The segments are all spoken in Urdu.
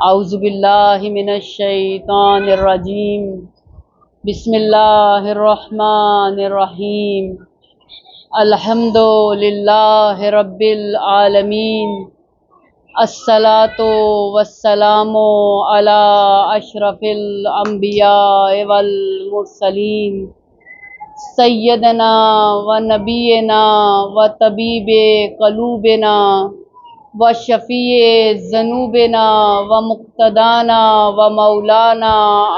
اعوذ باللہ من الشیطان الرجیم بسم اللہ الرحمن الرحیم الحمد للہ رب العالمین الصلاۃ والسلام علی اشرف الانبیاء والمرسلین سیدنا و نبینا و طبیب قلوبنا و شفیع ذنوبنا و مقتدانا و مولانا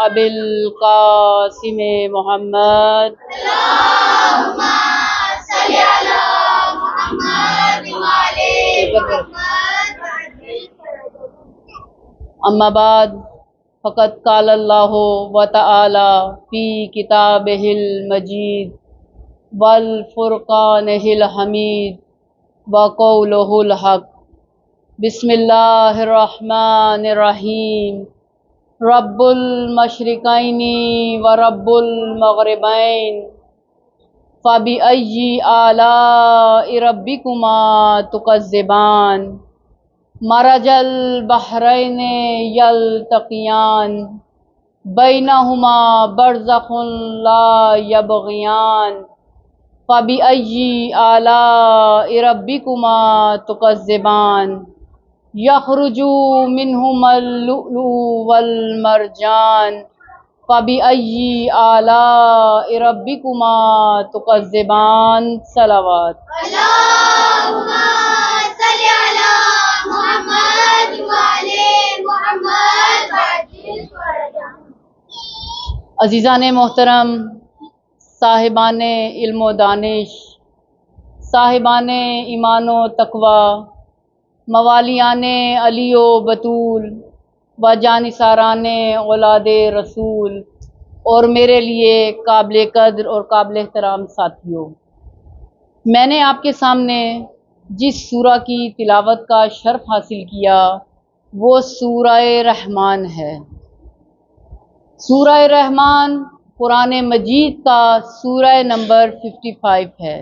ابی القاسم محمد اللهم صل على محمد وعلى محمد. اما بعد فقد قال اللہ و تعالی فی کتابہ المجید والفرقانہ الحمید وقولہ الحق. بسم اللہ الرحمن الرحیم رب المشرقین و رب المغربین فبأی آلاء ربکما تکذبان مرج البحرین یلتقیان بینہما برزخ لا یبغیان فبأی آلاء ربکما تکذبان یخرج منہما اللؤلؤ والمرجان فبأی آلاء ربکما تکذبان. صلوات. اللهم صل على محمد وعلى محمد وعجل فرجهم. عزیزان محترم، صاحبان علم و دانش، صاحبان ایمان و تقوی، موالیان علی و بطول و جانثاران اولاد رسول اور میرے لیے قابل قدر اور قابل احترام ساتھیوں، میں نے آپ کے سامنے جس سورہ کی تلاوت کا شرف حاصل کیا وہ سورہ رحمان ہے. سورہ رحمان قرآن مجید کا سورہ نمبر 55 ہے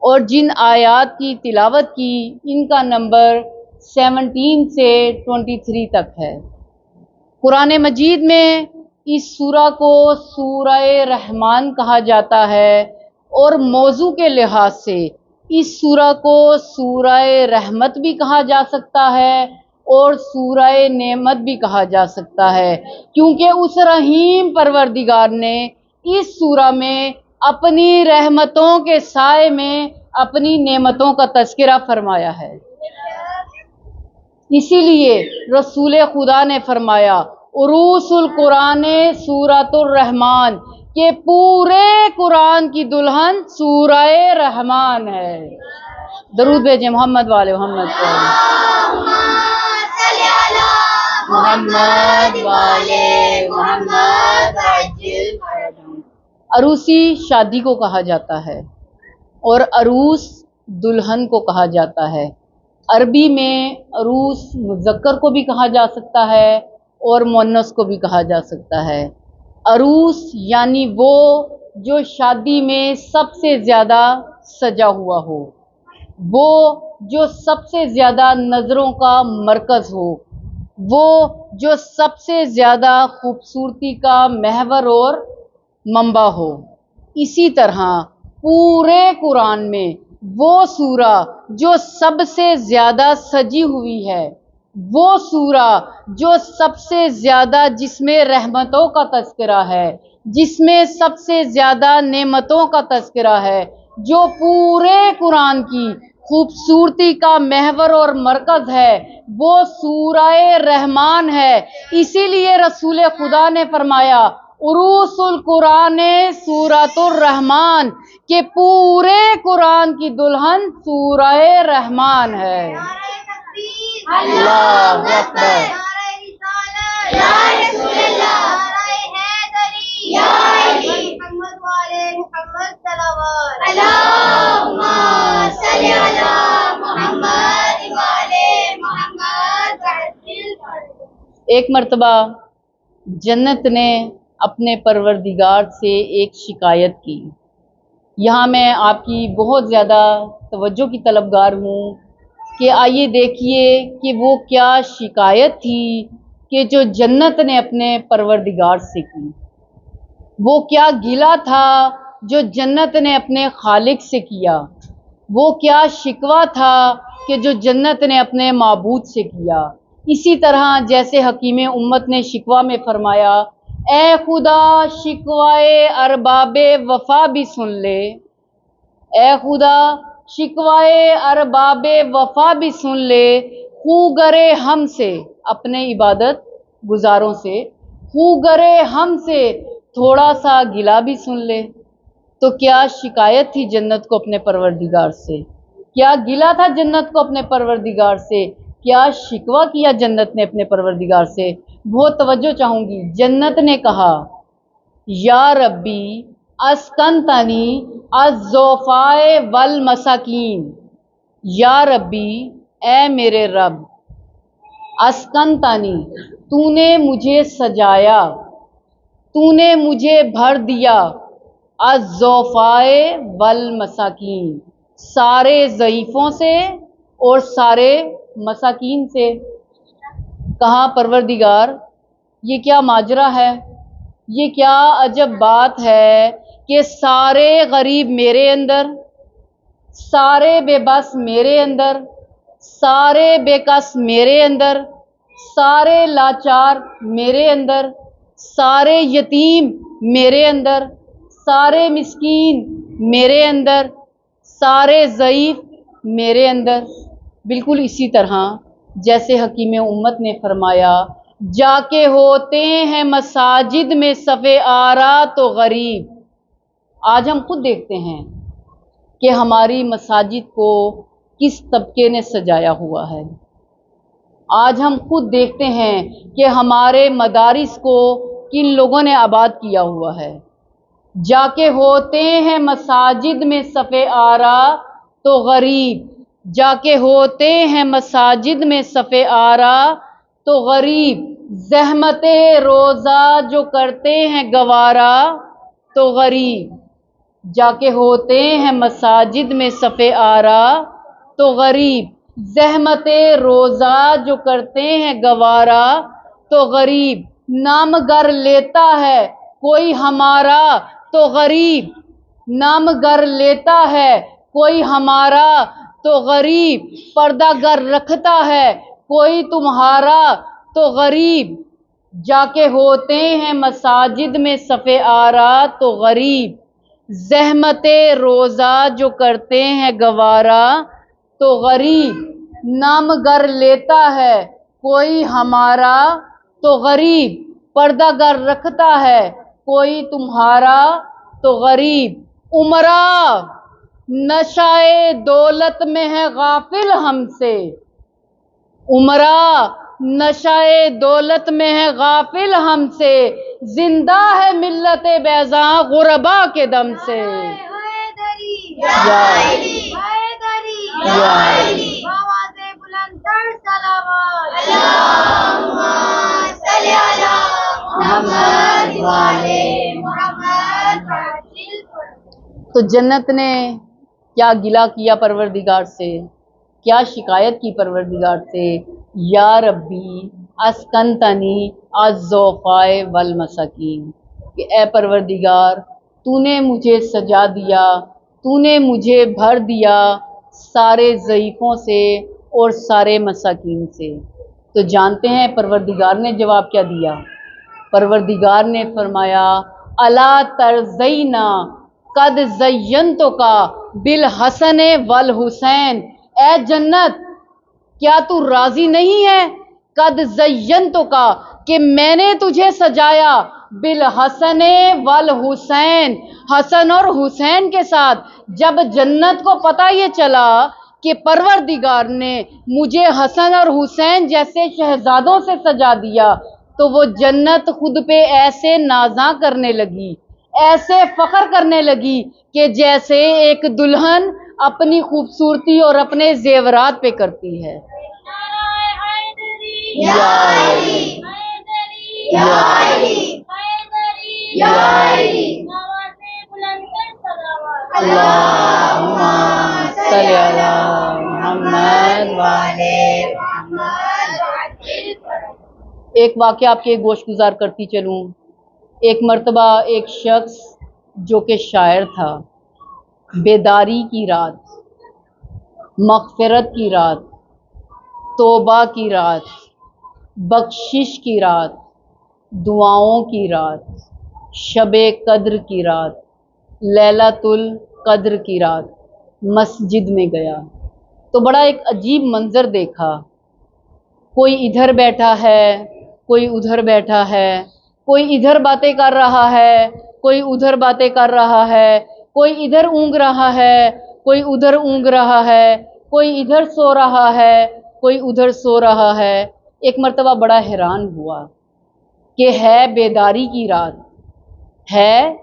اور جن آیات کی تلاوت کی ان کا نمبر 17 سے 23 تک ہے. قرآن مجید میں اس سورہ کو سورہ رحمان کہا جاتا ہے اور موضوع کے لحاظ سے اس سورہ کو سورہ رحمت بھی کہا جا سکتا ہے اور سورہ نعمت بھی کہا جا سکتا ہے، کیونکہ اس رحیم پروردگار نے اس سورہ میں اپنی رحمتوں کے سائے میں اپنی نعمتوں کا تذکرہ فرمایا ہے. اسی لیے رسول خدا نے فرمایا عروس القرآن سورۃ الرحمان کہ پورے قرآن کی دلہن سورہ رحمان ہے. درود بھیجیں محمد والے محمد پر. اللهم صل على محمد وعلى محمد وعجل فرجهم. عروسی شادی کو کہا جاتا ہے اور عروس دلہن کو کہا جاتا ہے. عربی میں عروس مذکر کو بھی کہا جا سکتا ہے اور مؤنث کو بھی کہا جا سکتا ہے. عروس یعنی وہ جو شادی میں سب سے زیادہ سجا ہوا ہو، وہ جو سب سے زیادہ نظروں کا مرکز ہو، وہ جو سب سے زیادہ خوبصورتی کا محور اور منبع ہو. اسی طرح پورے قرآن میں وہ سورہ جو سب سے زیادہ سجی ہوئی ہے، وہ سورہ جو سب سے زیادہ جس میں رحمتوں کا تذکرہ ہے، جس میں سب سے زیادہ نعمتوں کا تذکرہ ہے، جو پورے قرآن کی خوبصورتی کا محور اور مرکز ہے، وہ سورہ رحمان ہے. اسی لیے رسول خدا نے فرمایا عروس القرآن سورۃ الرحمان کہ پورے قرآن کی دلہن سورہ رحمان ہے. اللہ اکبر. یا رسول اللہ، یا علی محمد والے محمد صلوات. اللهم صل على محمد وعلى محمد وعجل فرجهم. ایک مرتبہ جنت نے اپنے پروردگار سے ایک شکایت کی. یہاں میں آپ کی بہت زیادہ توجہ کی طلبگار ہوں کہ آئیے دیکھیے کہ وہ کیا شکایت تھی کہ جو جنت نے اپنے پروردگار سے کی، وہ کیا گلہ تھا جو جنت نے اپنے خالق سے کیا، وہ کیا شکوہ تھا کہ جو جنت نے اپنے معبود سے کیا۔ اسی طرح جیسے حکیم امت نے شکوہ میں فرمایا، اے خدا شکوائے ارباب وفا بھی سن لے، اے خدا شکوائے ارباب وفا بھی سن لے، خو گرے ہم سے، اپنے عبادت گزاروں سے، خو گرے ہم سے تھوڑا سا گلہ بھی سن لے۔ تو کیا شکایت تھی جنت کو اپنے پروردگار سے؟ کیا گلہ تھا جنت کو اپنے پروردگار سے؟ کیا شکوہ کیا جنت نے اپنے پروردگار سے؟ بہت توجہ چاہوں گی۔ جنت نے کہا، یا ربی اسکنتنی الضعفاء والمساکین، یا ربی اے میرے رب، اسکنتنی تو نے مجھے سجایا، تو نے مجھے بھر دیا، الضعفاء والمساکین، سارے ضعیفوں سے اور سارے مساکین سے۔ کہا پروردگار یہ کیا ماجرا ہے، یہ کیا عجب بات ہے کہ سارے غریب میرے اندر، سارے بے بس میرے اندر، سارے بے کس میرے اندر، سارے لاچار میرے اندر، سارے یتیم میرے اندر، سارے مسکین میرے اندر، سارے ضعیف میرے اندر۔ بالکل اسی طرح جیسے حکیم امت نے فرمایا، جا کے ہوتے ہیں مساجد میں صف آرا تو غریب۔ آج ہم خود دیکھتے ہیں کہ ہماری مساجد کو کس طبقے نے سجایا ہوا ہے۔ آج ہم خود دیکھتے ہیں کہ ہمارے مدارس کو کن لوگوں نے آباد کیا ہوا ہے۔ جا کے ہوتے ہیں مساجد میں صف آرا تو غریب، جا کے ہوتے ہیں مساجد میں صف آرا تو غریب، زحمت روزہ جو کرتے ہیں گوارا تو غریب، جا کے ہوتے ہیں مساجد میں صف آرا تو غریب، زحمت روزہ جو کرتے ہیں گوارا تو غریب، نام گر لیتا ہے کوئی ہمارا تو غریب، نام گر لیتا ہے کوئی ہمارا تو غریب، پردہ گر رکھتا ہے کوئی تمہارا تو غریب، جا کے ہوتے ہیں مساجد میں صف آرا تو غریب، زحمت روزہ جو کرتے ہیں گوارا تو غریب، نام گر لیتا ہے کوئی ہمارا تو غریب، پردہ گر رکھتا ہے کوئی تمہارا تو غریب۔ عمرا نشائے دولت میں ہے غافل ہم سے، عمرا نشائے دولت میں ہے غافل ہم سے، زندہ ہے ملت بیضاں غربا کے دم سے۔ تو جنت نے کیا گلہ کیا پروردگار سے، کیا شکایت کی پروردگار سے، یا ربی اسکنتنی الضعفاء والمساکین، کہ اے پروردگار تو نے مجھے سجا دیا، تو نے مجھے بھر دیا سارے ضعیفوں سے اور سارے مساکین سے۔ تو جانتے ہیں پروردگار نے جواب کیا دیا؟ پروردگار نے فرمایا، الا ترضینا قد زینتک بالحسن والحسین، اے جنت کیا تو راضی نہیں ہے؟ قد زینتک کہ میں نے تجھے سجایا، بالحسن والحسین، حسن اور حسین کے ساتھ۔ جب جنت کو پتہ یہ چلا کہ پروردگار نے مجھے حسن اور حسین جیسے شہزادوں سے سجا دیا، تو وہ جنت خود پہ ایسے نازاں کرنے لگی، ایسے فخر کرنے لگی کہ جیسے ایک دلہن اپنی خوبصورتی اور اپنے زیورات پہ کرتی ہے۔ یا علی، یا علی، یا علی، اللہم صلی علی محمد وعلی محمد۔ ایک واقعہ آپ کے گوش گزار کرتی چلوں۔ ایک مرتبہ ایک شخص جو کہ شاعر تھا، بیداری کی رات، مغفرت کی رات، توبہ کی رات، بخشش کی رات، دعاؤں کی رات، شب قدر کی رات، لیلۃ القدر کی رات مسجد میں گیا تو بڑا ایک عجیب منظر دیکھا۔ کوئی ادھر بیٹھا ہے، کوئی ادھر بیٹھا ہے، کوئی ادھر باتیں کر رہا ہے، کوئی ادھر باتیں کر رہا ہے، کوئی ادھر اونگ رہا ہے، کوئی ادھر اونگ رہا ہے، کوئی ادھر سو رہا ہے، کوئی ادھر سو رہا ہے۔ ایک مرتبہ بڑا حیران ہوا کہ ہے بیداری کی رات، ہے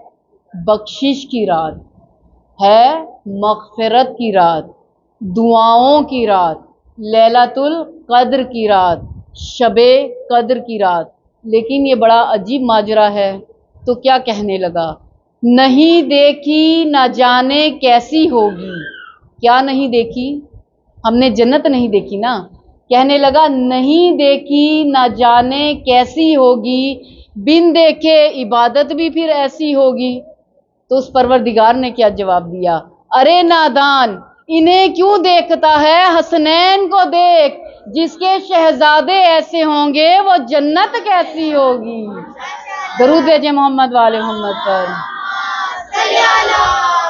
بخشش کی رات، ہے مغفرت کی رات، دعاؤں کی رات، لیلۃ القدر کی رات، شب قدر کی رات، لیکن یہ بڑا عجیب ماجرا ہے۔ تو کیا کہنے لگا؟ نہیں دیکھی نہ جانے کیسی ہوگی۔ کیا نہیں دیکھی؟ ہم نے جنت نہیں دیکھی نا۔ کہنے لگا نہیں دیکھی نہ جانے کیسی ہوگی، بن دیکھے عبادت بھی پھر ایسی ہوگی۔ تو اس پروردگار نے کیا جواب دیا؟ ارے نادان، انہیں کیوں دیکھتا ہے، حسنین کو دیکھ، جس کے شہزادے ایسے ہوں گے وہ جنت کیسی ہوگی۔ درود بھیجے محمد والے محمد پر۔ صلی علی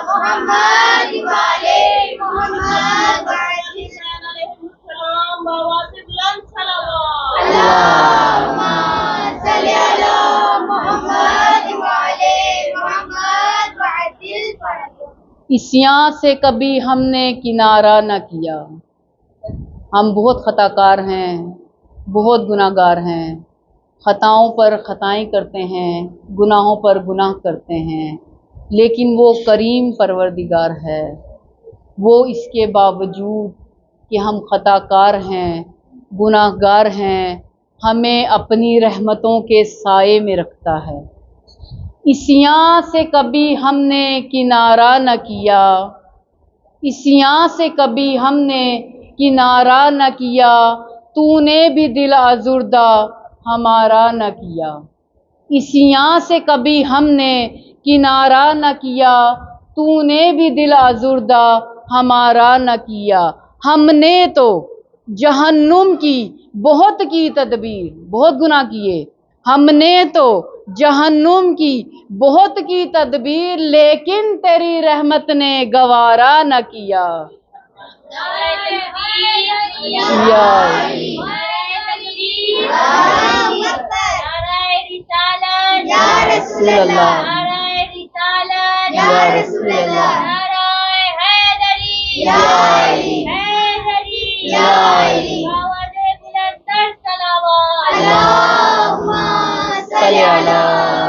محمد والے محمد اللہم صلی علی محمد والے محمد وعجل فرجہ۔ عصیاں سے کبھی ہم نے کنارہ نہ کیا۔ ہم بہت خطا کار ہیں، بہت گناہ گار ہیں، خطاؤں پر خطائیں کرتے ہیں، گناہوں پر گناہ کرتے ہیں، لیکن وہ کریم پروردگار ہے، وہ اس کے باوجود کہ ہم خطا کار ہیں، گناہ گار ہیں، ہمیں اپنی رحمتوں کے سائے میں رکھتا ہے۔ عصیاں سے کبھی ہم نے کنارہ نہ کیا، عصیاں سے کبھی ہم نے کنارہ نہ کیا، تو نے بھی دل آزردہ ہمارا نہ کیا۔ عصیاں سے کبھی ہم نے کنارہ نہ کیا، تو نے بھی دل آزردہ ہمارا نہ کیا۔ ہم نے تو جہنم کی بہت کی تدبیر، بہت گناہ کیے، ہم نے تو جہنم کی بہت کی تدبیر، لیکن تیری رحمت نے گوارا نہ کیا۔ یا رسول اللہ، یا رسول اللہ، یا علی، یا علی، اللہم صلی علی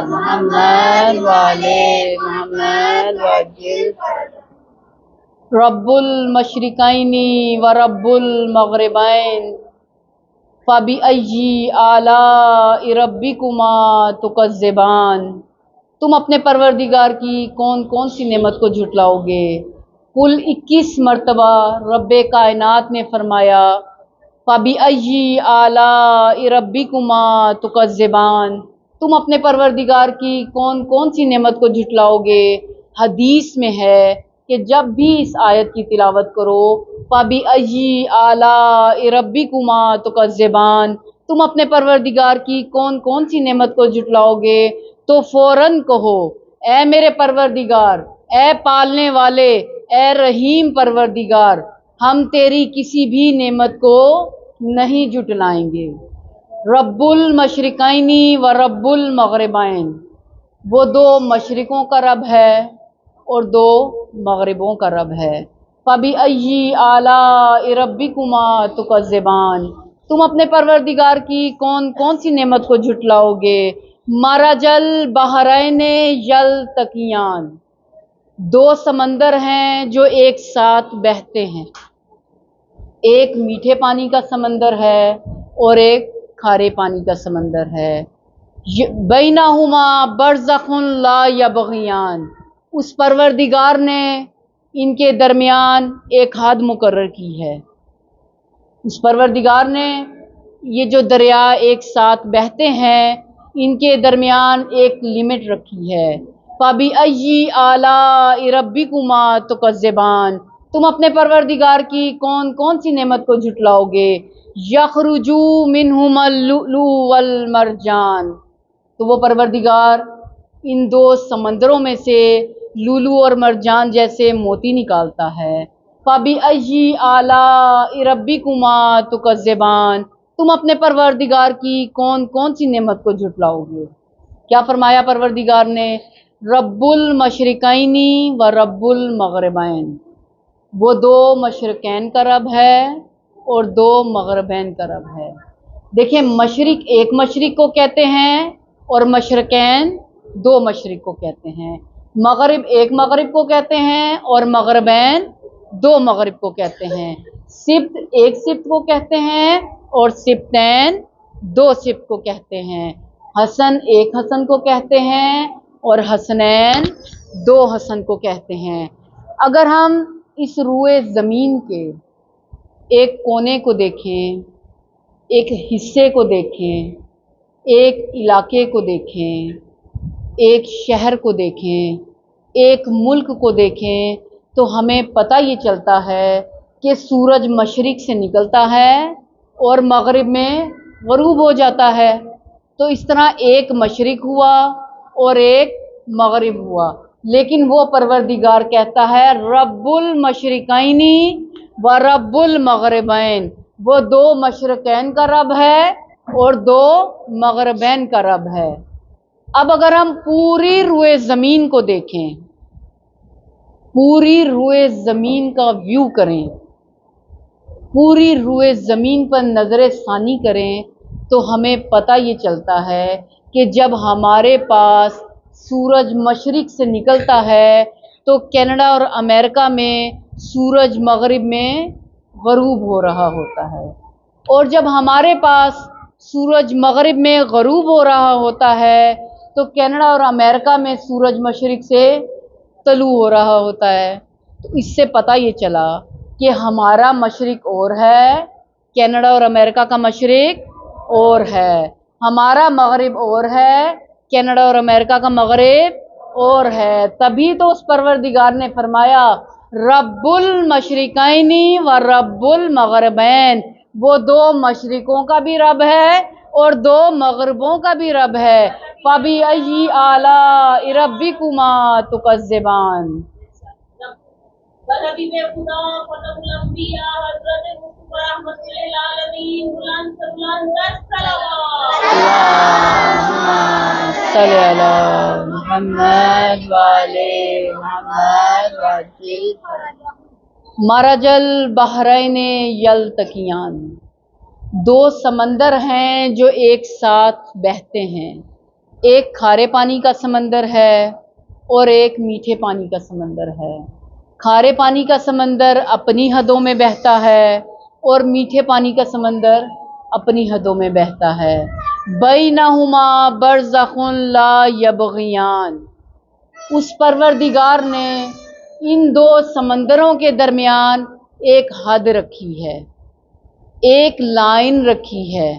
محمد والے محمد وعجل فرجہ۔ رب المشرقین و رب المغربین فبأی آلاء ربکما تکذبان۔ تم اپنے پروردگار کی کون کون سی نعمت کو جھٹلاؤ گے؟ کل 21 مرتبہ رب کائنات نے فرمایا فبأی آلاء ربکما تکذبان، تم اپنے پروردگار کی کون کون سی نعمت کو جھٹلاؤ گے۔ حدیث میں ہے کہ جب بھی اس آیت کی تلاوت کرو فَبِأَيِّ آلَاءِ رَبِّكُمَا تُكَذِّبَانِ، تم اپنے پروردگار کی کون کون سی نعمت کو جھٹلاؤ گے، تو فوراً کہو اے میرے پروردگار، اے پالنے والے، اے رحیم پروردگار، ہم تیری کسی بھی نعمت کو نہیں جھٹلائیں گے۔ رب المشرقین و رب المغربین، وہ دو مشرقوں کا رب ہے اور دو مغربوں کا رب ہے۔ فَبِأَيِّ آلَاءِ رَبِّكُمَا تُكَذِّبَانِ، تم اپنے پروردگار کی کون کون سی نعمت کو جھٹلاؤ گے۔ مرج البحرین یلتقیان، دو سمندر ہیں جو ایک ساتھ بہتے ہیں، ایک میٹھے پانی کا سمندر ہے اور ایک کھارے پانی کا سمندر ہے۔ بینہما برزخ لا یبغیان، اس پروردگار نے ان کے درمیان ایک حد مقرر کی ہے، اس پروردگار نے یہ جو دریا ایک ساتھ بہتے ہیں ان کے درمیان ایک لمٹ رکھی ہے۔ فَبِأَيِّ آلَاءِ رَبِّكُمَا تُكَذِّبَانِ، تم اپنے پروردگار کی کون کون سی نعمت کو جھٹلاؤ گے؟ یخرج منہما اللؤلؤ والمرجان، تو وہ پروردگار ان دو سمندروں میں سے لولو اور مرجان جیسے موتی نکالتا ہے۔ فَبِأَيِّ آلَاءِ رَبِّكُمَا تُكَذِّبَانِ، تم اپنے پروردگار کی کون کون سی نعمت کو جھٹلاؤ گے؟ کیا فرمایا پروردگار نے؟ رب المشرقین و رب المغربین، وہ دو مشرقین کا رب ہے اور دو مغربین کا رب ہے۔ دیکھیں، مشرق ایک مشرق کو کہتے ہیں اور مشرقین دو مشرق کو کہتے ہیں، مغرب ایک مغرب کو کہتے ہیں اور مغربین دو مغرب کو کہتے ہیں، سبت ایک سبت کو کہتے ہیں اور سبتین دو سبت کو کہتے ہیں، حسن ایک حسن کو کہتے ہیں اور حسنین دو حسن کو کہتے ہیں۔ اگر ہم اس روئے زمین کے ایک کونے کو دیکھیں، ایک حصے کو دیکھیں، ایک علاقے کو دیکھیں، ایک شہر کو دیکھیں، ایک ملک کو دیکھیں، تو ہمیں پتہ یہ چلتا ہے کہ سورج مشرق سے نکلتا ہے اور مغرب میں غروب ہو جاتا ہے۔ تو اس طرح ایک مشرق ہوا اور ایک مغرب ہوا، لیکن وہ پروردگار کہتا ہے رب المشرقین و رب المغربین، وہ دو مشرقین کا رب ہے اور دو مغربین کا رب ہے۔ اب اگر ہم پوری روئے زمین کو دیکھیں، پوری روئے زمین کا ویو کریں، پوری روئے زمین پر نظر ثانی کریں، تو ہمیں پتہ یہ چلتا ہے کہ جب ہمارے پاس سورج مشرق سے نکلتا ہے تو کینیڈا اور امریکہ میں سورج مغرب میں غروب ہو رہا ہوتا ہے، اور جب ہمارے پاس سورج مغرب میں غروب ہو رہا ہوتا ہے تو کینیڈا اور امریکہ میں سورج مشرق سے طلوع ہو رہا ہوتا ہے۔ تو اس سے پتہ یہ چلا کہ ہمارا مشرق اور ہے، کینیڈا اور امریکہ کا مشرق اور ہے، ہمارا مغرب اور ہے، کینیڈا اور امریکہ کا مغرب اور ہے۔ تبھی تو اس پروردگار نے فرمایا رب المشرقین و رب المغربین، وہ دو مشرقوں کا بھی رب ہے اور دو مغربوں کا بھی رب ہے۔ فَبِأَيِّ آلَاءِ رَبِّكُمَا تُكَذِّبَانِ۔ حبیب خدا ختم الانبیاء حضرت مصطفی رحمت للعالمین بلند سے بلند صلوات اللہم صلی علی محمد وعلی محمد وعجل۔ مرج البحرین یلتقیان، دو سمندر ہیں جو ایک ساتھ بہتے ہیں، ایک کھارے پانی کا سمندر ہے اور ایک میٹھے پانی کا سمندر ہے۔ کھارے پانی کا سمندر اپنی حدوں میں بہتا ہے اور میٹھے پانی کا سمندر اپنی حدوں میں بہتا ہے۔ بینہما برزخ لا یبغیان، اس پروردگار نے ان دو سمندروں کے درمیان ایک حد رکھی ہے، ایک لائن رکھی ہے،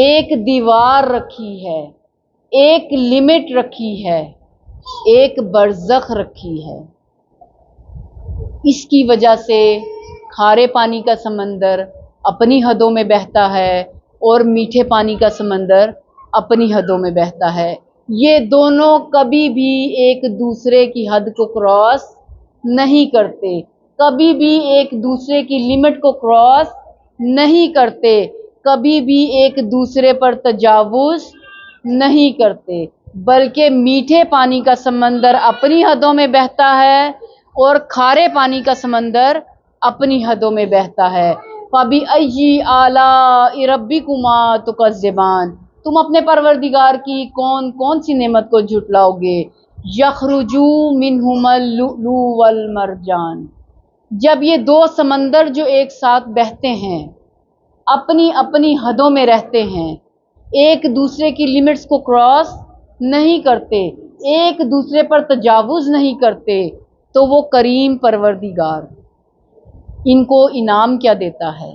ایک دیوار رکھی ہے، ایک لمٹ رکھی ہے، ایک برزخ رکھی ہے۔ اس کی وجہ سے کھارے پانی کا سمندر اپنی حدوں میں بہتا ہے اور میٹھے پانی کا سمندر اپنی حدوں میں بہتا ہے۔ یہ دونوں کبھی بھی ایک دوسرے کی حد کو کراس نہیں کرتے، کبھی بھی ایک دوسرے کی لمٹ کو کراس نہیں کرتے، کبھی بھی ایک دوسرے پر تجاوز نہیں کرتے، بلکہ میٹھے پانی کا سمندر اپنی حدوں میں بہتا ہے اور کھارے پانی کا سمندر اپنی حدوں میں بہتا ہے۔ فَبِأَيِّ آلَاءِ رَبِّكُمَا تُكَذِّبَانِ، تم اپنے پروردگار کی کون کون سی نعمت کو جھٹلاؤ گے؟ یخرج منہما اللؤلؤ والمرجان، جب یہ دو سمندر جو ایک ساتھ بہتے ہیں، اپنی اپنی حدوں میں رہتے ہیں، ایک دوسرے کی لمٹس کو کراس نہیں کرتے، ایک دوسرے پر تجاوز نہیں کرتے، تو وہ کریم پروردگار ان کو انعام کیا دیتا ہے؟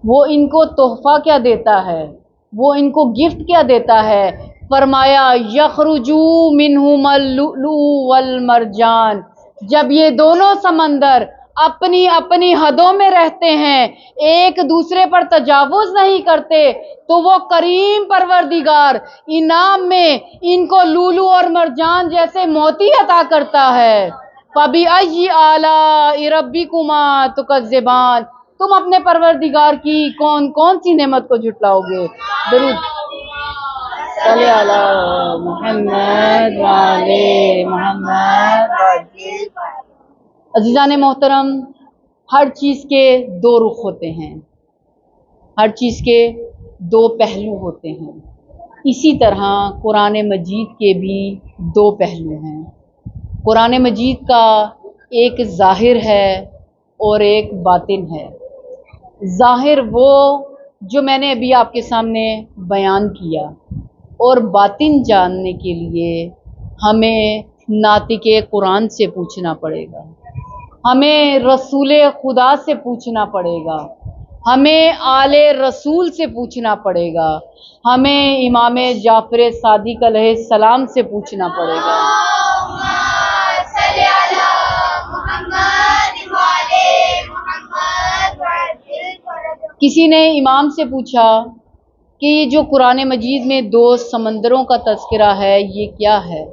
وہ ان کو تحفہ کیا دیتا ہے، وہ ان کو گفٹ کیا دیتا ہے؟ فرمایا یخرجو منہما اللؤلؤ والمرجان، جب یہ دونوں سمندر اپنی اپنی حدوں میں رہتے ہیں، ایک دوسرے پر تجاوز نہیں کرتے، تو وہ کریم پروردگار انعام میں ان کو لولو اور مرجان جیسے موتی عطا کرتا ہے۔ فَبِأَيِّ آلَاءِ رَبِّكُمَا تُكَذِّبَانِ، تم اپنے پروردگار کی کون کون سی نعمت کو جھٹلاؤ گے؟ درود صلی علی محمد وعلی محمد۔ عزیزان محترم، ہر چیز کے دو رخ ہوتے ہیں، ہر چیز کے دو پہلو ہوتے ہیں، اسی طرح قرآن مجید کے بھی دو پہلو ہیں۔ قرآن مجید کا ایک ظاہر ہے اور ایک باطن ہے۔ ظاہر وہ جو میں نے ابھی آپ کے سامنے بیان کیا، اور باطن جاننے کے لیے ہمیں ناطق قرآن سے پوچھنا پڑے گا، ہمیں رسول خدا سے پوچھنا پڑے گا، ہمیں آل رسول سے پوچھنا پڑے گا، ہمیں امام جعفر صادق علیہ السلام سے پوچھنا پڑے گا۔ کسی نے امام سے پوچھا کہ یہ جو قرآن مجید میں دو سمندروں کا تذکرہ ہے یہ کیا ہے؟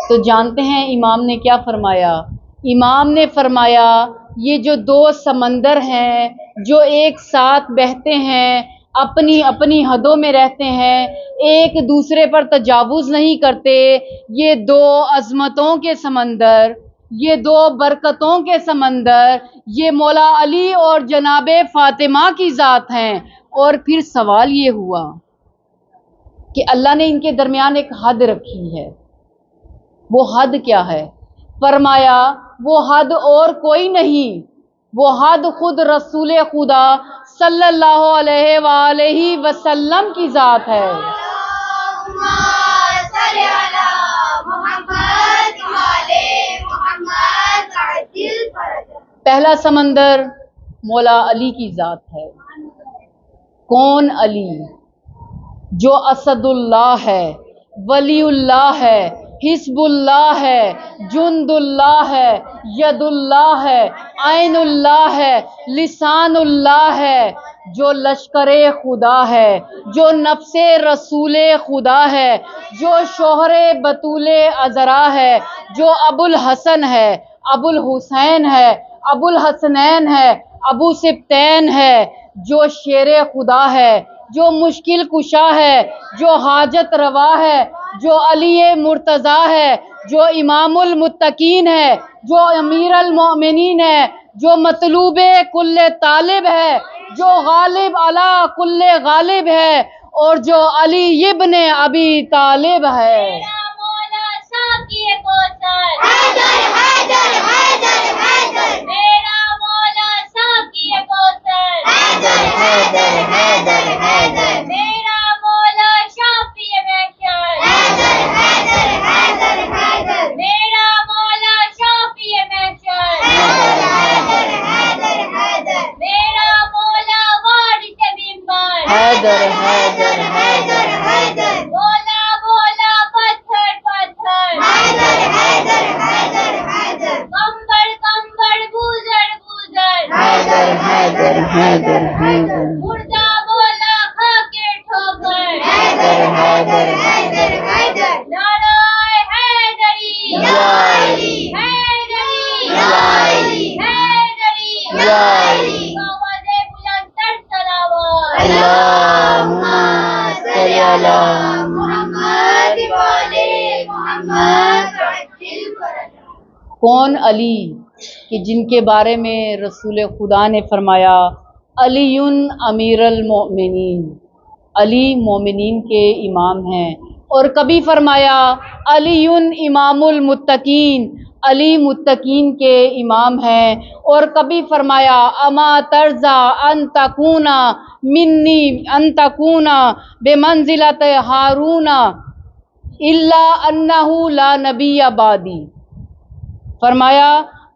تو جانتے ہیں امام نے کیا فرمایا؟ امام نے فرمایا یہ جو دو سمندر ہیں جو ایک ساتھ بہتے ہیں، اپنی اپنی حدوں میں رہتے ہیں، ایک دوسرے پر تجاوز نہیں کرتے، یہ دو عظمتوں کے سمندر، یہ دو برکتوں کے سمندر، یہ مولا علی اور جناب فاطمہ کی ذات ہیں۔ اور پھر سوال یہ ہوا کہ اللہ نے ان کے درمیان ایک حد رکھی ہے، وہ حد کیا ہے؟ فرمایا وہ حد اور کوئی نہیں، وہ حد خود رسول خدا صلی اللہ علیہ وآلہ وسلم کی ذات ہے۔ پہلا سمندر مولا علی کی ذات ہے۔ کون علی؟ جو اسد اللہ ہے، ولی اللہ ہے، حزب اللہ ہے، جند اللہ ہے، ید اللہ ہے، عین اللہ ہے، لسان اللہ ہے، جو لشکر خدا ہے، جو نفس رسول خدا ہے، جو شوہر بطول عذرا ہے، جو ابو الحسن ہے، ابو الحسین ہے، ابو الحسنین ہے، ابو سبتین ہے، جو شیر خدا ہے، جو مشکل کشا ہے، جو حاجت روا ہے، جو علی مرتضیٰ ہے، جو امام المتقین ہے، جو امیر المؤمنین ہے، جو مطلوب کل طالب ہے، جو غالب علی کل غالب ہے، اور جو علی ابن ابی طالب ہے۔ مولا ساقی کوثر، حیدر حیدر حیدر حیدر، میرا مولا ساقی کوثر، حیدر حیدر حیدر حیدر، میرا مولا شافی محشر، حیدر حیدر حیدر حیدر، میرا مولا شافی محشر، حیدر حیدر حیدر حیدر، میرا مولا وارث منبر، حیدر حیدر حیدر حیدر، بولا بولا پتھر پتھر، حیدر حیدر حیدر حیدر، کمبر کمبر بوزر بوزر، حیدر حیدر حیدر حیدر، مردہ بولا کھا کے ٹھوکر، حیدر حیدر حیدر حیدر، نعرہ حیدری یا علی، حیدری یا علی، حیدری یا علی، آواز بلند تر صلوات، اللہم صلی علی محمد وعلی محمد وعجل فرجہ۔ کون علی کہ جن کے بارے میں رسول خدا نے فرمایا علی امیر المؤمنین، علی مومنین کے امام ہیں، اور کبھی فرمایا علی امام المتقین، علی متقین کے امام ہیں، اور کبھی فرمایا اما ترضا ان تکون منی ان تکون بمنزلت ہارون الا انہ لا نبی بعدی۔ فرمایا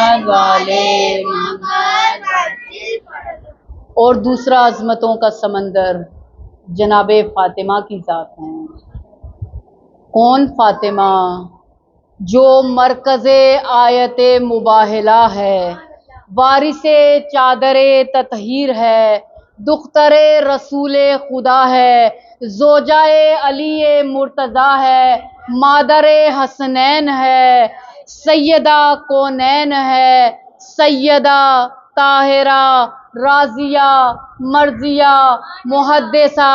محمد والے محمد۔ اور دوسرا عظمتوں کا سمندر جناب فاطمہ کی ذات ہیں۔ کون فاطمہ؟ جو مرکز آیت مباہلہ ہے، وارث چادر تطہیر ہے، دختر رسول خدا ہے، زوجہ علی مرتضیٰ ہے، مادر حسنین ہے، سیدہ کونین ہے، سیدہ طاہرہ راضیہ مرضیہ محدثہ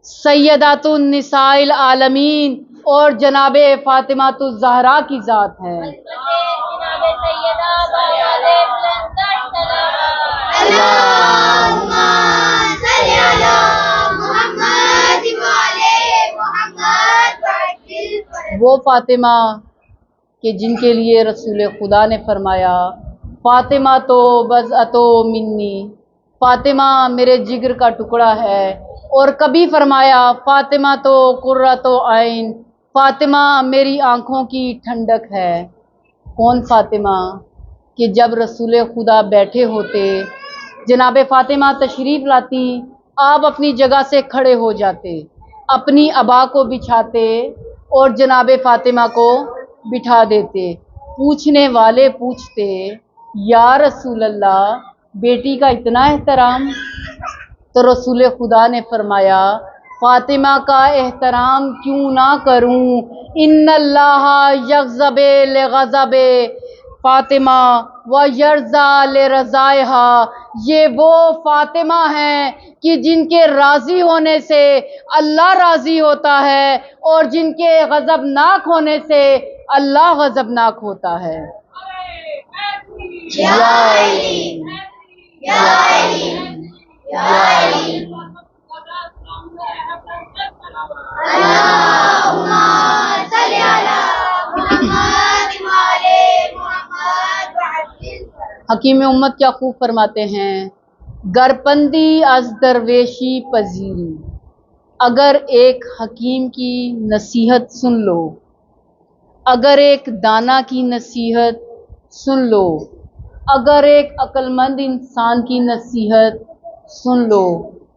سیدۃ النساء العالمین اور جناب فاطمہ الزہرا کی ذات ہے۔ اللہم صلی علی محمد وعلی محمد۔ وہ فاطمہ کہ جن کے لیے رسول خدا نے فرمایا فاطمہ تو بضعۃ منی، فاطمہ میرے جگر کا ٹکڑا ہے، اور کبھی فرمایا فاطمہ تو قرۃ عین، فاطمہ میری آنکھوں کی ٹھنڈک ہے۔ کون فاطمہ؟ کہ جب رسول خدا بیٹھے ہوتے، جناب فاطمہ تشریف لاتی، آپ اپنی جگہ سے کھڑے ہو جاتے، اپنی عبا کو بچھاتے اور جناب فاطمہ کو بٹھا دیتے۔ پوچھنے والے پوچھتے یا رسول اللہ بیٹی کا اتنا احترام؟ تو رسول خدا نے فرمایا فاطمہ کا احترام کیوں نہ کروں، ان اللہ یغضب لغضب فاطمہ و یرضیٰ لرضائہا۔ یہ وہ فاطمہ ہیں کہ جن کے راضی ہونے سے اللہ راضی ہوتا ہے، اور جن کے غضبناک ہونے سے اللہ غضبناک ہوتا ہے۔ یا علی یا علی یا علی۔ اللہم صلی علی محمد وعلی محمد۔ حکیم امت کیا خوب فرماتے ہیں، گرپندی از درویشی پذیری۔ اگر ایک حکیم کی نصیحت سن لو، اگر ایک دانا کی نصیحت سن لو، اگر ایک عقل مند انسان کی نصیحت سن لو،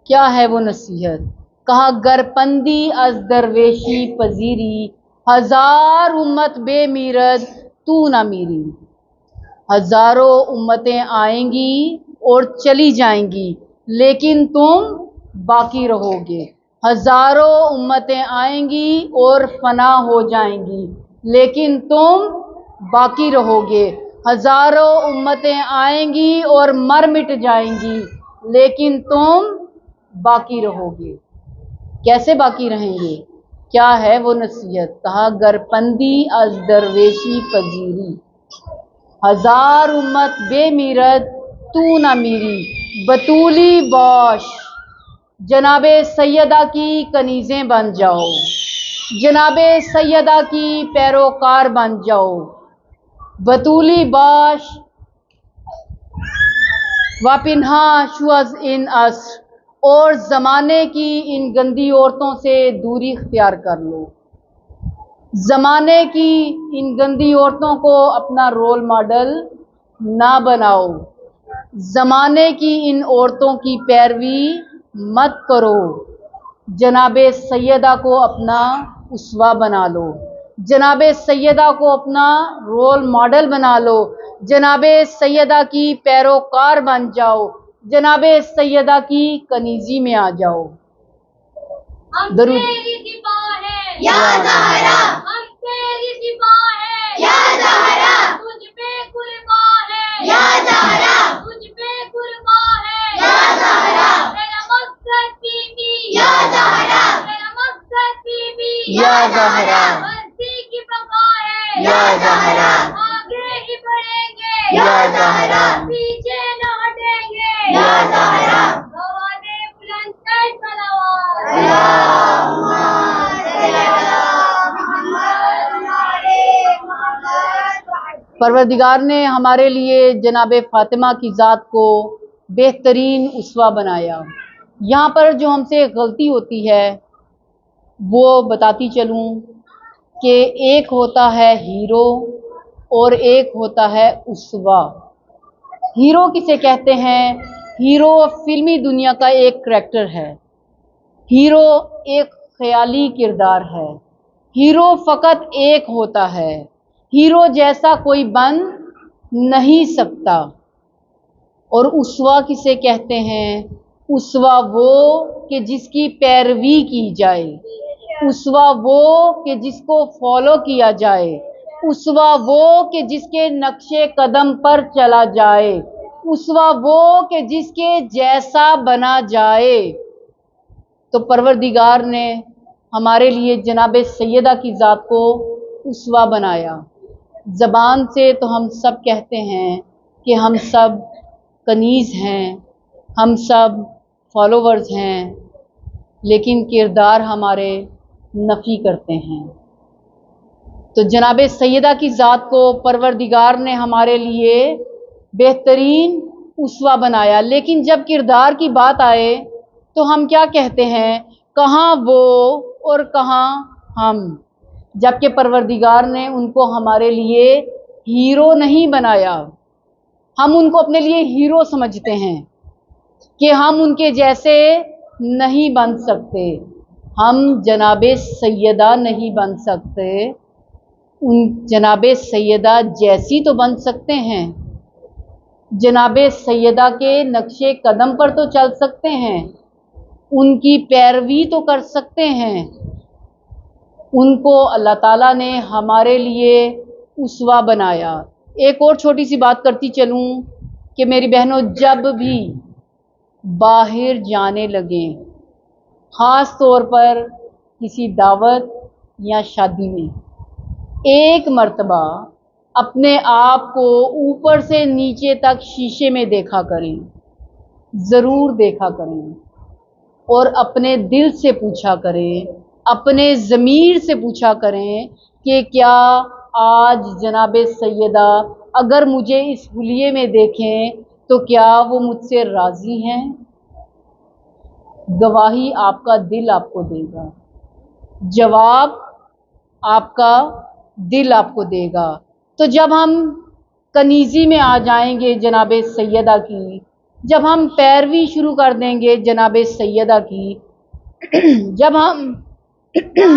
کیا ہے وہ نصیحت؟ کہا گرپندی از درویشی پذیری، ہزار امت بے میرد تو نہ میری۔ ہزاروں امتیں آئیں گی اور چلی جائیں گی لیکن تم باقی رہو گے۔ ہزاروں امتیں آئیں گی اور فنا ہو جائیں گی لیکن تم باقی رہو گے۔ ہزاروں امتیں آئیں گی اور مر مٹ جائیں گی لیکن تم باقی رہو گے۔ کیسے باقی رہیں گے؟ کیا ہے وہ نصیحت؟ کہا گرپندی از درویشی پذیری، ہزار امت بے میرد تو نہ میری، بطولی باش، جناب سیدہ کی کنیزیں بن جاؤ، جناب سیدہ کی پیروکار بن جاؤ، بطولی باش وپنہا شوز ان اس، اور زمانے کی ان گندی عورتوں سے دوری اختیار کر لو۔ زمانے کی ان گندی عورتوں کو اپنا رول ماڈل نہ بناؤ، زمانے کی ان عورتوں کی پیروی مت کرو، جناب سیدہ کو اپنا اسوہ بنا لو، جناب سیدہ کو اپنا رول ماڈل بنا لو، جناب سیدہ کی پیروکار بن جاؤ، جناب سیدہ کی کنیزی میں آ جاؤ۔ درود یا زہرا ہم تیری سپاہ ہے، یا زہرا تجھ پہ قربان ہے، یا زہرا تجھ پہ قربان ہے، یا زہرا تیرا مقصد بی بی، یا زہرا تیرا مقصد بی بی، یا زہرا بستی کی بقا ہے، یا زہرا آگے ہی بڑھیں گے، یا زہرا پیچھے نہ ہٹیں گے، یا زہرا گوانے بلند کر صلوات۔ اللہم صلی علی محمد وعلی محمد۔ پروردگار نے ہمارے لیے جناب فاطمہ کی ذات کو بہترین اسوہ بنایا۔ یہاں پر جو ہم سے غلطی ہوتی ہے وہ بتاتی چلوں کہ ایک ہوتا ہے ہیرو اور ایک ہوتا ہے اسوا۔ ہیرو کسے کہتے ہیں؟ ہیرو فلمی دنیا کا ایک کریکٹر ہے، ہیرو ایک خیالی کردار ہے، ہیرو فقط ایک ہوتا ہے، ہیرو جیسا کوئی بن نہیں سکتا۔ اور اسوا کسے کہتے ہیں؟ اسوا وہ کہ جس کی پیروی کی جائے، اسوا وہ کہ جس کو فالو کیا جائے، اسوا وہ کہ جس کے نقش قدم پر چلا جائے، اسوا وہ کہ جس کے جیسا بنا جائے۔ تو پروردگار نے ہمارے لیے جناب سیدہ کی ذات کو اسوا بنایا۔ زبان سے تو ہم سب کہتے ہیں کہ ہم سب کنیز ہیں، ہم سب فالوورز ہیں، لیکن کردار ہمارے نفی کرتے ہیں۔ تو جناب سیدہ کی ذات کو پروردگار نے ہمارے لیے بہترین اسوا بنایا، لیکن جب کردار کی بات آئے تو ہم کیا کہتے ہیں؟ کہاں وہ اور کہاں ہم، جبکہ پروردگار نے ان کو ہمارے لیے ہیرو نہیں بنایا۔ ہم ان کو اپنے لیے ہیرو سمجھتے ہیں کہ ہم ان کے جیسے نہیں بن سکتے، ہم جناب سیدہ نہیں بن سکتے، ان جناب سیدہ جیسی تو بن سکتے ہیں، جناب سیدہ کے نقش قدم پر تو چل سکتے ہیں، ان کی پیروی تو کر سکتے ہیں۔ ان کو اللہ تعالیٰ نے ہمارے لیے اسوا بنایا۔ ایک اور چھوٹی سی بات کرتی چلوں کہ میری بہنوں، جب بھی باہر جانے لگیں، خاص طور پر کسی دعوت یا شادی میں، ایک مرتبہ اپنے آپ کو اوپر سے نیچے تک شیشے میں دیکھا کریں، ضرور دیکھا کریں، اور اپنے دل سے پوچھا کریں، اپنے ضمیر سے پوچھا کریں کہ کیا آج جناب سیدہ اگر مجھے اس حلیے میں دیکھیں تو کیا وہ مجھ سے راضی ہیں؟ گواہی آپ کا دل آپ کو دے گا، جواب آپ کا دل آپ کو دے گا۔ تو جب ہم کنیزی میں آ جائیں گے جناب سیدہ کی، جب ہم پیروی شروع کر دیں گے جناب سیدہ کی، جب ہم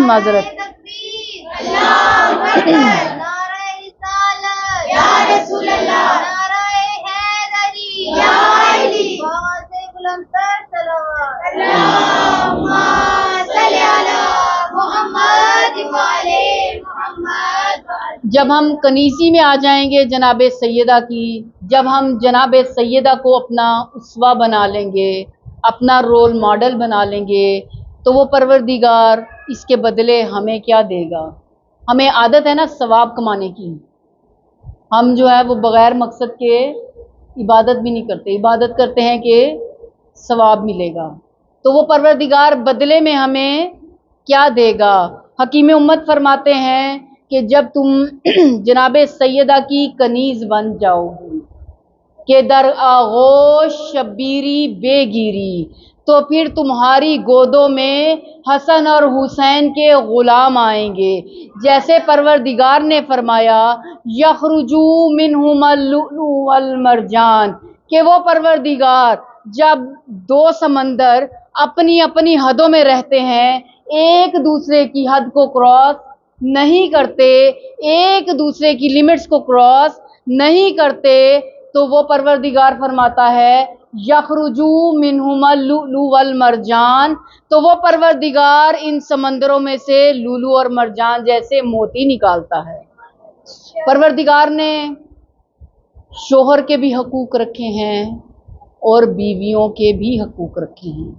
معذرت تکبیر، اللہ اکبر، نعرہ رسالت، یا رسول اللہ، نعرہ حیدری، یا علی، آواز بلند تر صلوات، اللہم صلی علی محمد وعلی محمد۔ جب ہم کنیزی میں آ جائیں گے جناب سیدہ کی، جب ہم جناب سیدہ کو اپنا اسوا بنا لیں گے، اپنا رول ماڈل بنا لیں گے، تو وہ پروردگار اس کے بدلے ہمیں کیا دے گا؟ ہمیں عادت ہے نا ثواب کمانے کی، ہم جو ہے وہ بغیر مقصد کے عبادت بھی نہیں کرتے، عبادت کرتے ہیں کہ ثواب ملے گا۔ تو وہ پروردگار بدلے میں ہمیں کیا دے گا؟ حکیم امت فرماتے ہیں کہ جب تم جناب سیدہ کی کنیز بن جاؤ گی کہ در آغوش شبیری بے گیری، تو پھر تمہاری گودوں میں حسن اور حسین کے غلام آئیں گے، جیسے پروردگار نے فرمایا یخرجو منہما اللؤلؤ والمرجان، کہ وہ پروردگار جب دو سمندر اپنی اپنی حدوں میں رہتے ہیں، ایک دوسرے کی حد کو کراس نہیں کرتے، ایک دوسرے کی لمٹس کو کراس نہیں کرتے، تو وہ پروردگار فرماتا ہے یخرجو منہما اللؤلؤ والمرجان، تو وہ پروردگار ان سمندروں میں سے لولو اور مرجان جیسے موتی نکالتا ہے۔ پروردگار نے شوہر کے بھی حقوق رکھے ہیں اور بیویوں کے بھی حقوق رکھے ہیں۔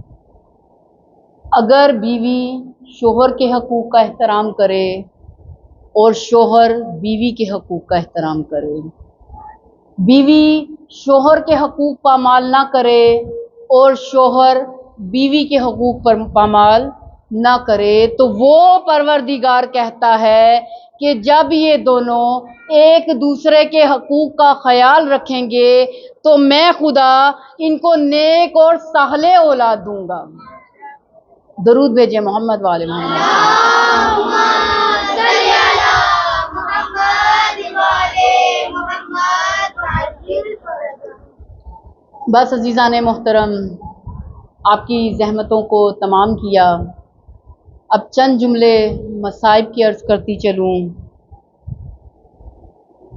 اگر بیوی شوہر کے حقوق کا احترام کرے اور شوہر بیوی کے حقوق کا احترام کرے، بیوی شوہر کے حقوق پامال نہ کرے اور شوہر بیوی کے حقوق پر پامال نہ کرے، تو وہ پروردگار کہتا ہے کہ جب یہ دونوں ایک دوسرے کے حقوق کا خیال رکھیں گے تو میں خدا ان کو نیک اور صالح اولاد دوں گا۔ درود بھیجے محمد والے محمد۔ اللہم صلی علی محمد وعلی بس عزیزان محترم، آپ کی زحمتوں کو تمام کیا، اب چند جملے مصائب کی عرض کرتی چلوں۔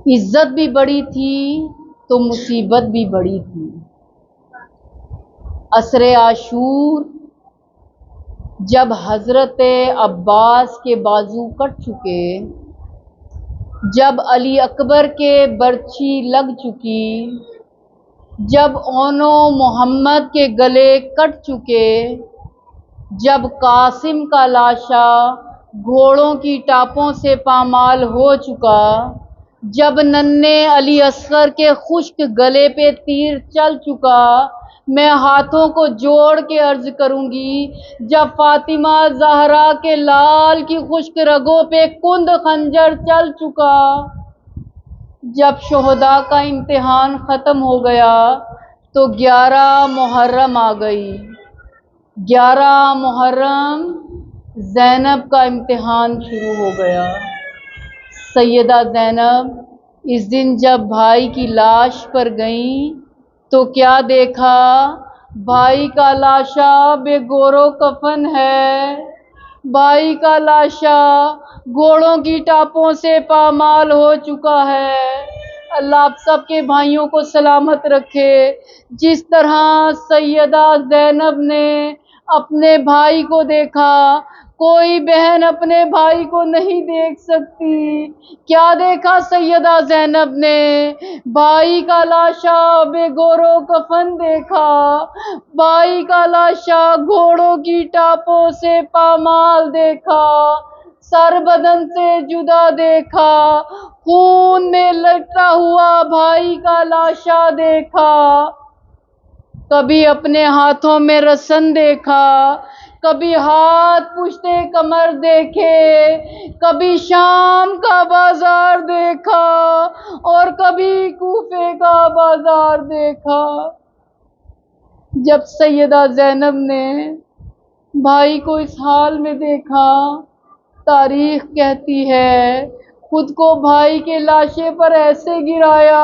عزت بھی بڑی تھی تو مصیبت بھی بڑی تھی۔ عصر عاشور جب حضرت عباس کے بازو کٹ چکے، جب علی اکبر کے برچھی لگ چکی، جب اونو محمد کے گلے کٹ چکے، جب قاسم کا لاشا گھوڑوں کی ٹاپوں سے پامال ہو چکا، جب ننھے علی اصغر کے خشک گلے پہ تیر چل چکا، میں ہاتھوں کو جوڑ کے عرض کروں گی، جب فاطمہ زہرا کے لال کی خشک رگوں پہ کند خنجر چل چکا، جب شہداء کا امتحان ختم ہو گیا تو 11 محرم آ گئی۔ 11 محرم زینب کا امتحان شروع ہو گیا۔ سیدہ زینب اس دن جب بھائی کی لاش پر گئیں تو کیا دیکھا؟ بھائی کا لاشا بے گور و کفن ہے، بھائی کا لاشا گھوڑوں کی ٹاپوں سے پامال ہو چکا ہے۔ اللہ آپ سب کے بھائیوں کو سلامت رکھے۔ جس طرح سیدہ زینب نے اپنے بھائی کو دیکھا، کوئی بہن اپنے بھائی کو نہیں دیکھ سکتی۔ کیا دیکھا سیدہ زینب نے؟ بھائی کا لاشا بے گور و کفن دیکھا، بھائی کا لاشا گھوڑوں کی ٹاپوں سے پامال دیکھا، سر بدن سے جدا دیکھا، خون میں لٹا ہوا بھائی کا لاشا دیکھا۔ کبھی اپنے ہاتھوں میں رسن دیکھا، کبھی ہاتھ پشت کمر دیکھے، کبھی شام کا بازار دیکھا اور کبھی کوفے کا بازار دیکھا۔ جب سیدہ زینب نے بھائی کو اس حال میں دیکھا، تاریخ کہتی ہے خود کو بھائی کے لاشے پر ایسے گرایا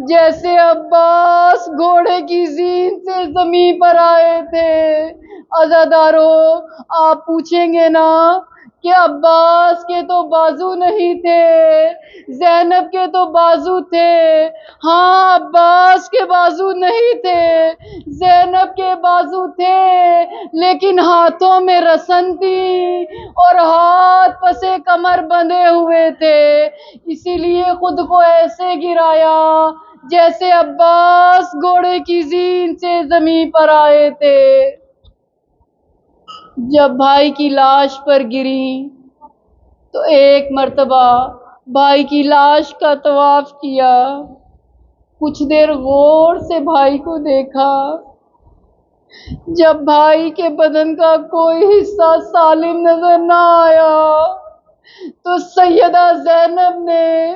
جیسے عباس گھوڑے کی زین سے زمین پر آئے تھے۔ عزادارو، آپ پوچھیں گے نا کہ عباس کے تو بازو نہیں تھے، زینب کے تو بازو تھے۔ ہاں، عباس کے بازو نہیں تھے، زینب کے بازو تھے، لیکن ہاتھوں میں رسن تھی اور ہاتھ پسے کمر بندھے ہوئے تھے، اسی لیے خود کو ایسے گرایا جیسے عباس گھوڑے کی زین سے زمین پر آئے تھے۔ جب بھائی کی لاش پر گری تو ایک مرتبہ بھائی کی لاش کا طواف کیا، کچھ دیر غور سے بھائی کو دیکھا۔ جب بھائی کے بدن کا کوئی حصہ سالم نظر نہ آیا تو سیدہ زینب نے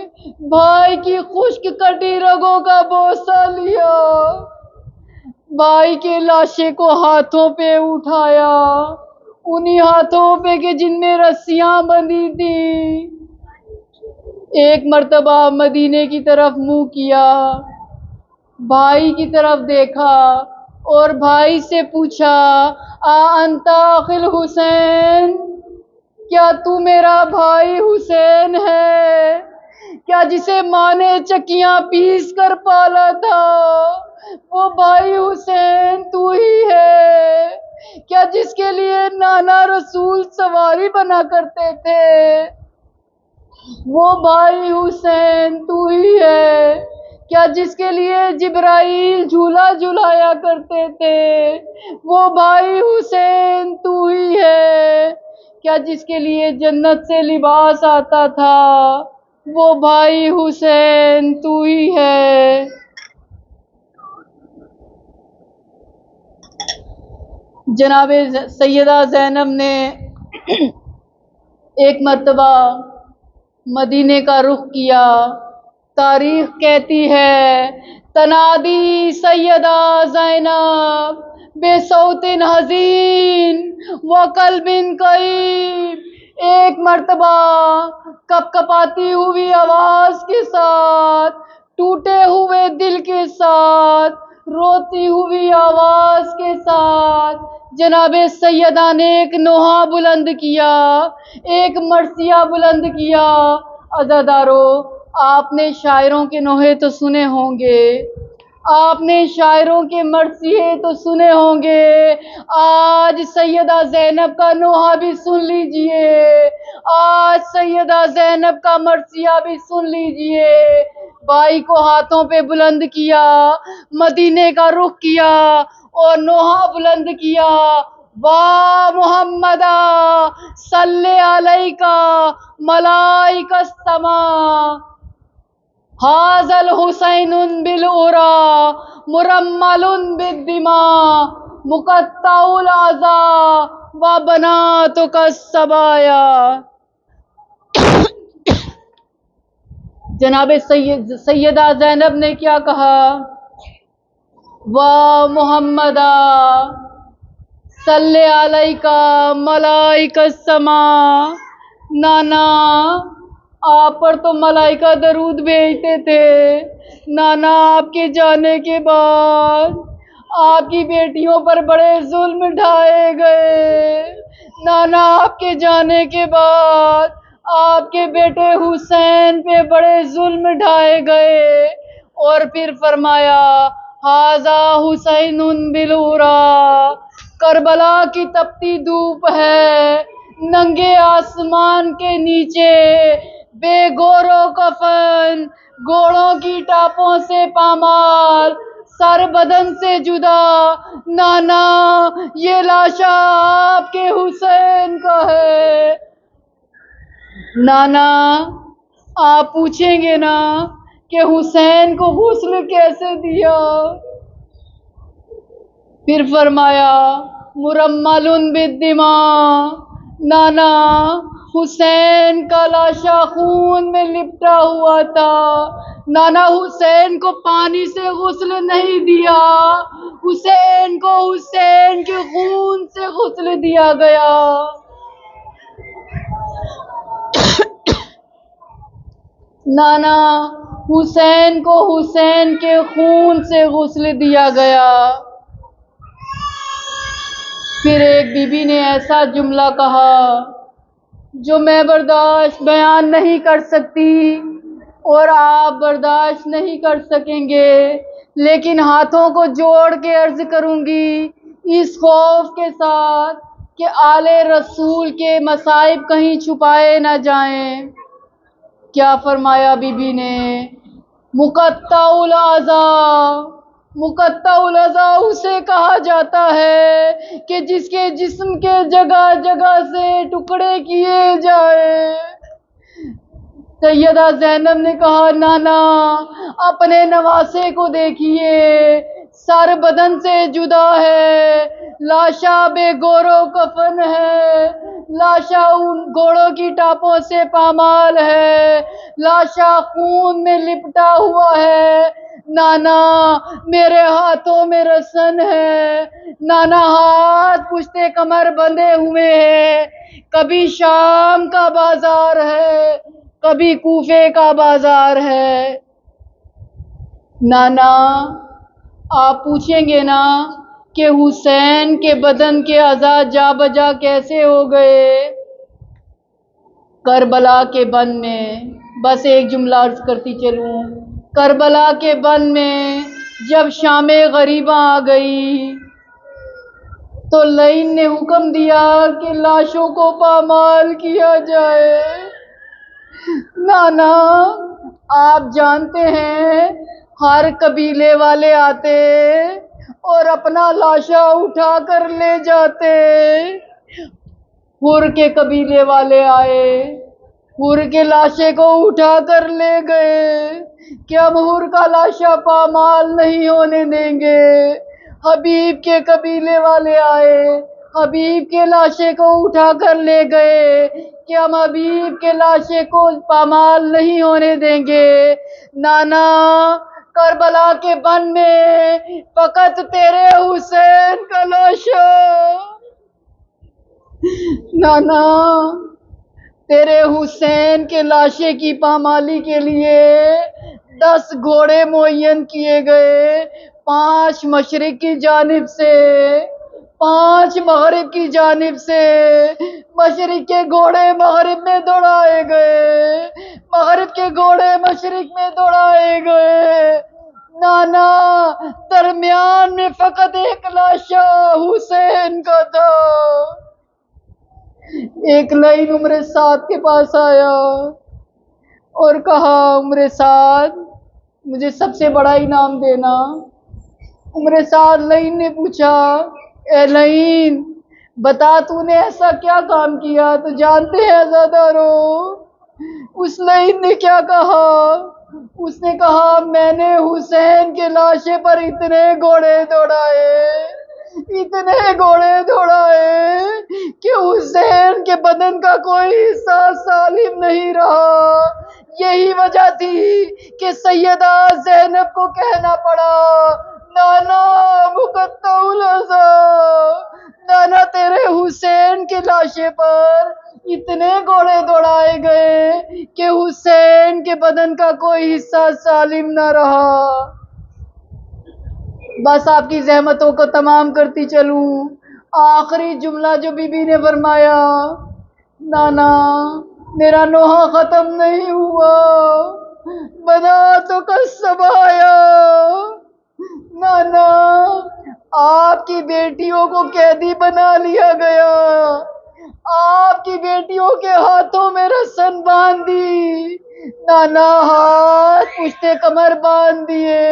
بھائی کی خشک کٹی رگوں کا بوسہ لیا، بھائی کے لاشے کو ہاتھوں پہ اٹھایا، انہی ہاتھوں پہ کہ جن میں رسیاں بندھی تھیں۔ ایک مرتبہ مدینے کی طرف منہ کیا، بھائی کی طرف دیکھا اور بھائی سے پوچھا، انت اخی الحسین، کیا تو میرا بھائی حسین ہے؟ کیا جسے ماں نے چکیاں پیس کر پالا تھا وہ بھائی حسین تو ہی ہے؟ کیا جس کے لیے نانا رسول سواری بنا کرتے تھے وہ بھائی حسین تو ہی ہے؟ کیا جس کے لیے جبرائیل جھولا جھلایا کرتے تھے وہ بھائی حسین تو ہی ہے؟ کیا جس کے لیے جنت سے لباس آتا تھا وہ بھائی حسین تو ہی ہے؟ جناب سیدہ زینب نے ایک مرتبہ مدینے کا رخ کیا۔ تاریخ کہتی ہے تنادی سیدہ زینب بے صوت حزین و قلب کئیب، ایک مرتبہ کپ کپاتی ہوئی آواز کے ساتھ ٹوٹے ہوئے دل کے ساتھ، روتی ہوئی آواز کے ساتھ جناب سیدہ نے ایک نوحہ بلند کیا، ایک مرثیہ بلند کیا۔ عزادارو، آپ نے شاعروں کے نوحے تو سنے ہوں گے، آپ نے شاعروں کے مرثیے تو سنے ہوں گے، آج سیدہ زینب کا نوحہ بھی سن لیجئے، آج سیدہ زینب کا مرثیہ بھی سن لیجئے۔ بائی کو ہاتھوں پہ بلند کیا، مدینے کا رخ کیا اور نوحہ بلند کیا، وا محمدا صلی علیکہ ملائکہ السماء، ھذا الحسین بالعریٰ مرمل بالدماء مقطع الاعضاء وبناتک الصبایا۔ جناب سیدہ زینب نے کیا کہا؟ وا محمدا صلی علیکہ ملائکہ السماء، نانا آپ پر تو ملائکہ درود بھیجتے تھے، نانا آپ کے جانے کے بعد آپ کی بیٹیوں پر بڑے ظلم ڈھائے گئے، نانا آپ کے جانے کے بعد آپ کے بیٹے حسین پہ بڑے ظلم ڈھائے گئے۔ اور پھر فرمایا ھذا حسین بالعریٰ، کربلا کی تپتی دھوپ ہے، ننگے آسمان کے نیچے، بے گور و کفن، گھوڑوں کی ٹاپوں سے پامال، سر بدن سے جدا، نانا یہ لاشا آپ کے حسین کا ہے۔ نانا آپ پوچھیں گے نا کہ حسین کو غسل کیسے دیا؟ پھر فرمایا مرمل بالدماء، نانا حسین کا لاشا خون میں لپٹا ہوا تھا، نانا حسین کو پانی سے غسل نہیں دیا، حسین کو حسین کے خون سے غسل دیا گیا۔ نانا حسین کو حسین کے خون سے غسل دیا گیا۔ پھر ایک بی بی نے ایسا جملہ کہا جو میں برداشت بیان نہیں کر سکتی اور آپ برداشت نہیں کر سکیں گے، لیکن ہاتھوں کو جوڑ کے عرض کروں گی اس خوف کے ساتھ کہ آل رسول کے مصائب کہیں چھپائے نہ جائیں۔ کیا فرمایا بی بی نے؟ مقطع الاعضاء، مقطع الاعضاء اسے کہا جاتا ہے کہ جس کے جسم کے جگہ جگہ سے ٹکڑے کیے جائے۔ سیدہ زینب نے کہا نانا اپنے نواسے کو دیکھیے، سر بدن سے جدا ہے، لاشا بے گور و کفن ہے، لاشا ان گھوڑوں کی ٹاپوں سے پامال ہے، لاشا خون میں لپٹا ہوا ہے، نانا میرے ہاتھوں میں رسن ہے، نانا ہاتھ پشتے کمر بندھے ہوئے ہیں، کبھی شام کا بازار ہے، کبھی کوفے کا بازار ہے۔ نانا آپ پوچھیں گے نا کہ حسین کے بدن کے اعضاء جا بجا کیسے ہو گئے؟ کربلا کے بن میں، بس ایک جملہ عرض کرتی چلوں، کربلا کے بن میں جب شام غریباں آ گئی تو لعین نے حکم دیا کہ لاشوں کو پامال کیا جائے۔ نانا آپ جانتے ہیں ہر قبیلے والے آتے اور اپنا لاشا اٹھا کر لے جاتے۔ حر کے قبیلے والے آئے، حر کے لاشے کو اٹھا کر لے گئے کہ ہم حر کا لاشا پامال نہیں ہونے دیں گے۔ حبیب کے قبیلے والے آئے، حبیب کے لاشے کو اٹھا کر لے گئے کہ ہم حبیب کے لاشے کو پامال نہیں ہونے دیں گے۔ نانا کربلا کے بن میں فقط تیرے حسین کا لاشا، نانا تیرے حسین کے لاشے کی پامالی کے لیے 10 گھوڑے معین کیے گئے، 5 مشرق کی جانب سے، 5 مغرب کی جانب سے۔ مشرق کے گھوڑے مغرب میں دوڑائے گئے، مغرب کے گھوڑے مشرق میں دوڑائے گئے۔ نانا درمیان میں فقط ایک لاشا حسین کا تھا۔ ایک لائن عمر سعد کے پاس آیا اور کہا، عمر سعد مجھے سب سے بڑا انعام دینا۔ عمر سعد لائن نے پوچھا، اے لائن بتا تو نے ایسا کیا کام کیا، تو جانتے ہیں عزادارو اس لائن نے کیا کہا؟ اس نے کہا، میں نے حسین کے لاشے پر اتنے گھوڑے دوڑائے کہ حسین کے بدن کا کوئی حصہ سالم نہیں رہا۔ یہی وجہ تھی کہ سیدہ زینب کو کہنا پڑا، نانا مقطع العزا، نانا تیرے حسین کے لاشے پر اتنے گھوڑے دوڑائے گئے کہ حسین کے بدن کا کوئی حصہ سالم نہ رہا۔ بس آپ کی زحمتوں کو تمام کرتی چلوں۔ آخری جملہ جو بی بی نے فرمایا، نانا میرا نوحہ ختم نہیں ہوا، بنا تو قصب آیا۔ نانا آپ کی بیٹیوں کو قیدی بنا لیا گیا، آپ کی بیٹیوں کے ہاتھوں میں رسن باندھ دی، نانا ہاتھ پشتے کمر باندھ دیے۔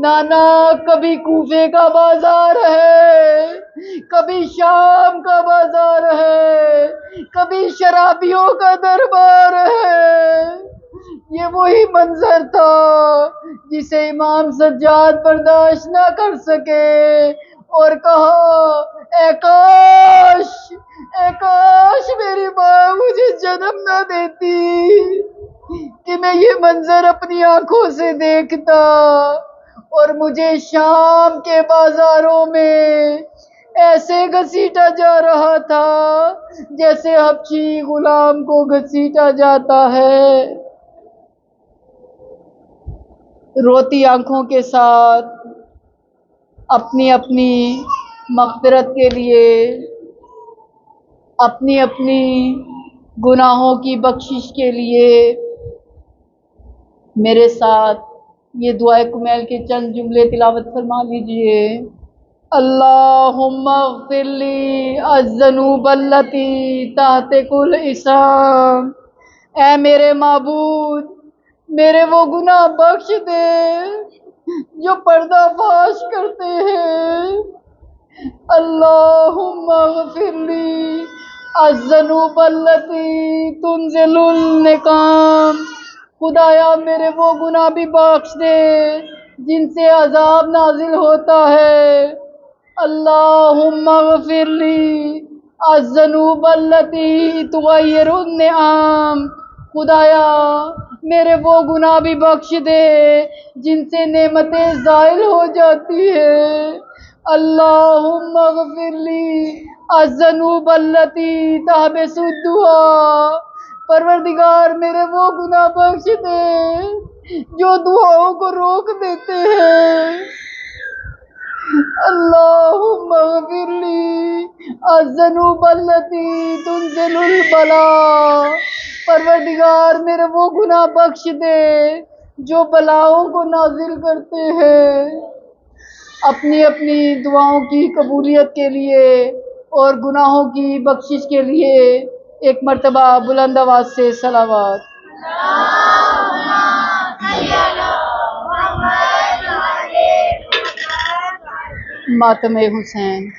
نانا کبھی کوفے کا بازار ہے، کبھی شام کا بازار ہے، کبھی شرابیوں کا دربار ہے۔ یہ وہی منظر تھا جسے امام سجاد برداشت نہ کر سکے اور کہا، اے کاش میری ماں مجھے جنم نہ دیتی کہ میں یہ منظر اپنی آنکھوں سے دیکھتا اور مجھے شام کے بازاروں میں ایسے گھسیٹا جا رہا تھا جیسے حبشی غلام کو گھسیٹا جاتا ہے۔ روتی آنکھوں کے ساتھ اپنی اپنی مغفرت کے لیے، اپنی اپنی گناہوں کی بخشش کے لیے میرے ساتھ یہ دعائے کمیل کے چند جملے تلاوت فرما لیجئے۔ اللہم اغفر لی الذنوب التی تحت کل اسم، اے میرے معبود میرے وہ گناہ بخش دے جو پردہ فاش کرتے ہیں۔ اللہم اغفر لی الذنوب التی تنزل النقام، خدایا میرے وہ گناہ بھی بخش دے جن سے عذاب نازل ہوتا ہے۔ اللہم اغفر لی الذنوب التی تغیر النعام، خدایا میرے وہ گناہ بھی بخش دے جن سے نعمتیں زائل ہو جاتی ہیں۔ اللہم اغفر لی الذنوب التی تحبس الدعاء، پروردگار میرے وہ گناہ بخش دے جو دعاؤں کو روک دیتے ہیں۔ اللہم اغفر لی الذنوب التی تنزل البلاء، پروردگار میرے وہ گناہ بخش دے جو بلاؤں کو نازل کرتے ہیں۔ اپنی اپنی دعاؤں کی قبولیت کے لیے اور گناہوں کی بخشش کے لیے ایک مرتبہ بلند آواز سے صلوات۔ ماتم حسین۔